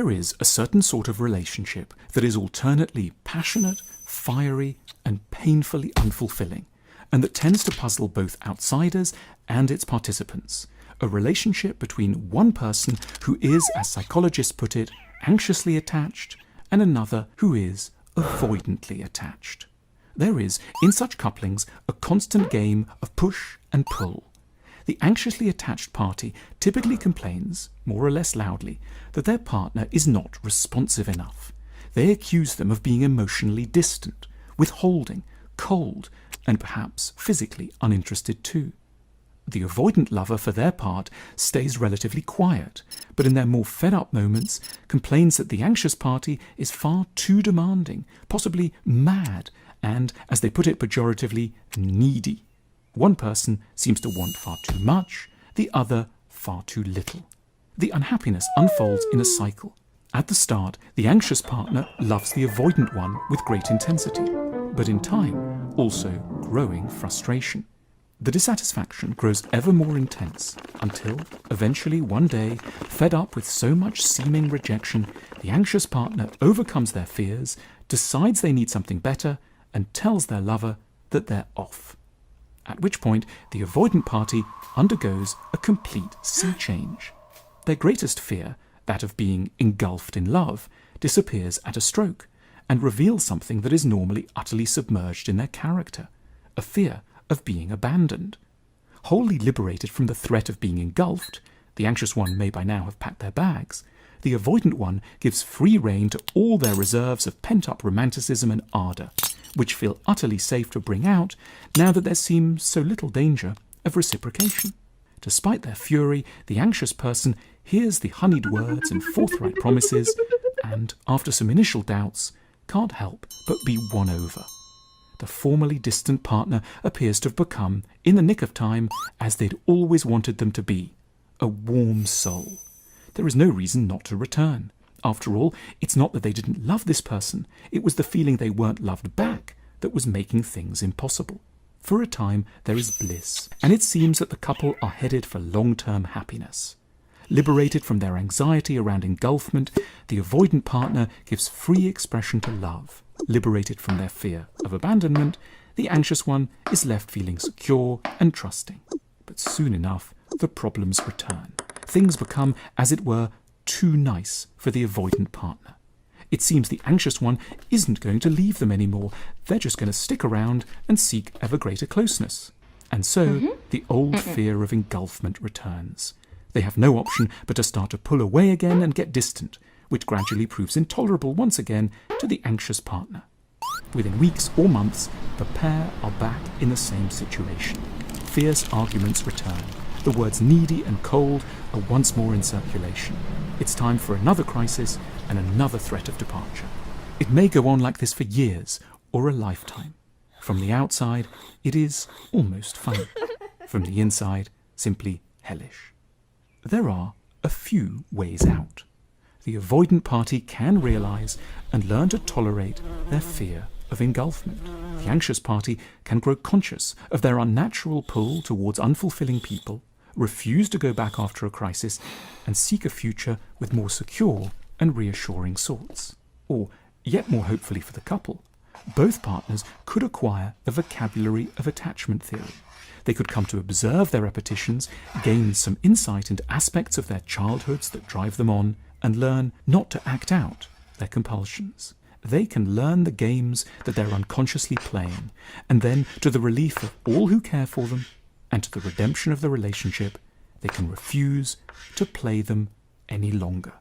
There is a certain sort of relationship that is alternately passionate, fiery, and painfully unfulfilling, and that tends to puzzle both outsiders and its participants. A relationship between one person who is, as psychologists put it, anxiously attached, and another who is avoidantly attached. There is, in such couplings, a constant game of push and pull. The anxiously attached party typically complains, more or less loudly, that their partner is not responsive enough. They accuse them of being emotionally distant, withholding, cold, and perhaps physically uninterested too. The avoidant lover, for their part, stays relatively quiet, but in their more fed-up moments complains that the anxious party is far too demanding, possibly mad, and, as they put it pejoratively, needy. One person seems to want far too much, the other far too little. The unhappiness unfolds in a cycle. At the start, the anxious partner loves the avoidant one with great intensity, but in time, also growing frustration. The dissatisfaction grows ever more intense until, eventually one day, fed up with so much seeming rejection, the anxious partner overcomes their fears, decides they need something better, and tells their lover that they're off. At which point, the avoidant party undergoes a complete sea change. Their greatest fear, that of being engulfed in love, disappears at a stroke, and reveals something that is normally utterly submerged in their character, a fear of being abandoned. Wholly liberated from the threat of being engulfed, the anxious one may by now have packed their bags, the avoidant one gives free rein to all their reserves of pent-up romanticism and ardour, which feel utterly safe to bring out now that there seems so little danger of reciprocation. Despite their fury, the anxious person hears the honeyed words and forthright promises, and, after some initial doubts, can't help but be won over. The formerly distant partner appears to have become, in the nick of time, as they'd always wanted them to be, a warm soul. There is no reason not to return. After all, it's not that they didn't love this person, it was the feeling they weren't loved back that was making things impossible. For a time, there is bliss, and it seems that the couple are headed for long-term happiness. Liberated from their anxiety around engulfment, the avoidant partner gives free expression to love. Liberated from their fear of abandonment, the anxious one is left feeling secure and trusting. But soon enough, the problems return. Things become, as it were, too nice for the avoidant partner. It seems the anxious one isn't going to leave them anymore. They're just going to stick around and seek ever greater closeness. And so the old fear of engulfment returns. They have no option but to start to pull away again and get distant, which gradually proves intolerable once again to the anxious partner. Within weeks or months, the pair are back in the same situation. Fierce arguments return. The words needy and cold are once more in circulation. It's time for another crisis and another threat of departure. It may go on like this for years or a lifetime. From the outside, it is almost funny. From the inside, simply hellish. There are a few ways out. The avoidant party can realize and learn to tolerate their fear of engulfment. The anxious party can grow conscious of their unnatural pull towards unfulfilling people, refuse to go back after a crisis, and seek a future with more secure and reassuring sorts. Or, yet more hopefully for the couple, both partners could acquire a vocabulary of attachment theory. They could come to observe their repetitions, gain some insight into aspects of their childhoods that drive them on, and learn not to act out their compulsions. They can learn the games that they're unconsciously playing, and then, to the relief of all who care for them, and to the redemption of the relationship, they can refuse to play them any longer.